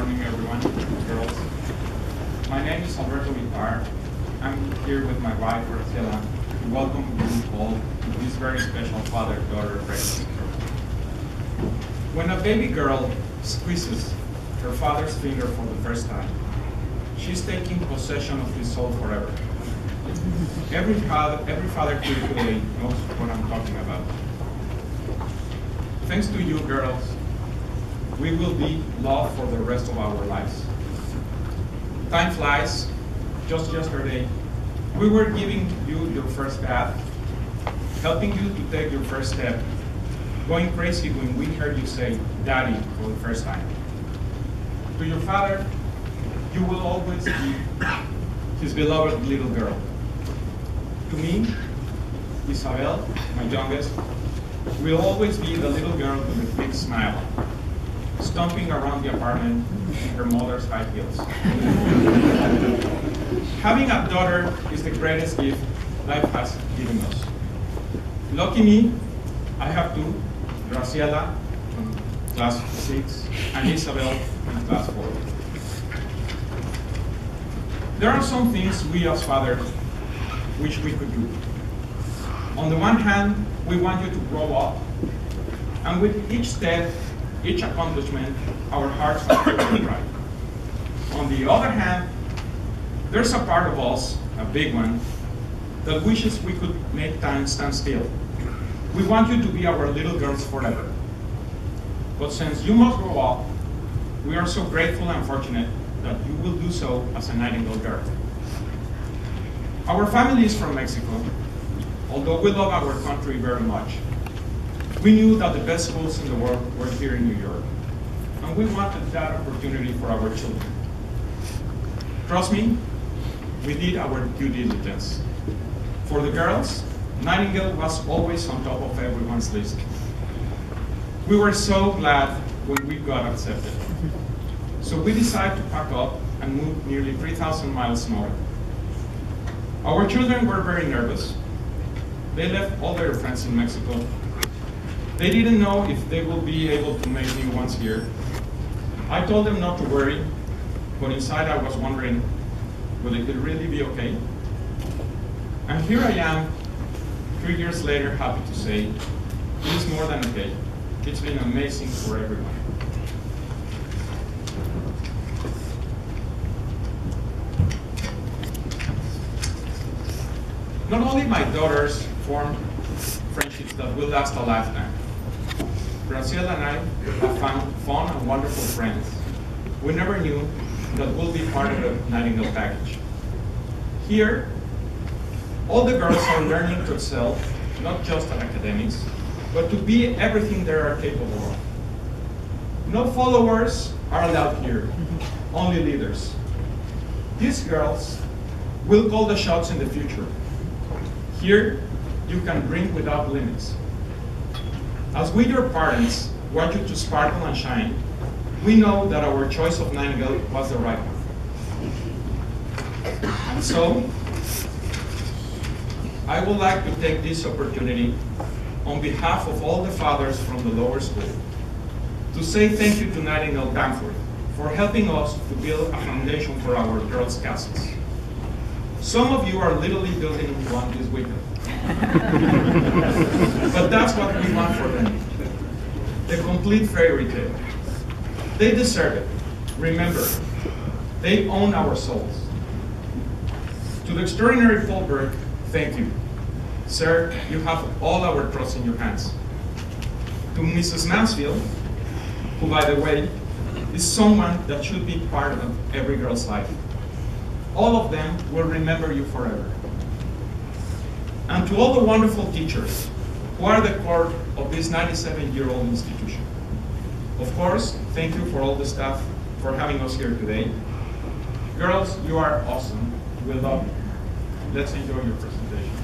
morning, everyone, girls. My name is Alberto Vitar. I'm here with my wife, Graciela, to welcome you all to this very special father-daughter pregnancy program. When a baby girl squeezes her father's finger for the first time, she's taking possession of his soul forever. Every father here today knows what I'm talking about. Thanks to you, girls, we will be loved for the rest of our lives. Time flies. Just yesterday, we were giving you your first bath, helping you to take your first step, going crazy when we heard you say, "Daddy," for the first time. To your father, you will always be his beloved little girl. To me, Isabel, my youngest, will always be the little girl with a big smile, stomping around the apartment in her mother's high heels. Having a daughter is the greatest gift life has given us. Lucky me, I have two, Graciela from class 6 and Isabel in class 4. There are some things we as fathers wish we could do. On the one hand, we want you to grow up, and with each step, each accomplishment, our hearts are very bright. On the other hand, there's a part of us, a big one, that wishes we could make time stand still. We want you to be our little girls forever. But since you must grow up, we are so grateful and fortunate that you will do so as a Nightingale girl. Our family is from Mexico. Although we love our country very much, we knew that the best schools in the world were here in New York, and we wanted that opportunity for our children. Trust me, we did our due diligence. For the girls, Nightingale was always on top of everyone's list. We were so glad when we got accepted. So we decided to pack up and move nearly 3,000 miles north. Our children were very nervous. They left all their friends in Mexico. They didn't know if they will be able to make new ones here. I told them not to worry, but inside I was wondering, will it really be okay? And here I am, 3 years later, happy to say, it is more than okay. It's been amazing for everyone. Not only my daughters form friendships that will last a lifetime. Graciela and I have found fun and wonderful friends we never knew that will be part of the Nightingale package. Here, all the girls are learning to excel, not just at academics, but to be everything they are capable of. No followers are allowed here, only leaders. These girls will call the shots in the future. Here, you can dream without limits. As we, your parents, want you to sparkle and shine, we know that our choice of Nightingale was the right one. And so, I would like to take this opportunity on behalf of all the fathers from the lower school to say thank you to Nightingale Bamford for helping us to build a foundation for our girls' castles. Some of you are literally building one this weekend. But that's what we want for them. The complete fairy tale. They deserve it. Remember, they own our souls. To the extraordinary Paul Burke, thank you. Sir, you have all our trust in your hands. To Mrs. Mansfield, who, by the way, is someone that should be part of every girl's life. All of them will remember you forever. And to all the wonderful teachers who are the core of this 97-year-old institution. Of course, thank you for all the staff for having us here today. Girls, you are awesome. We love you. Let's enjoy your presentation.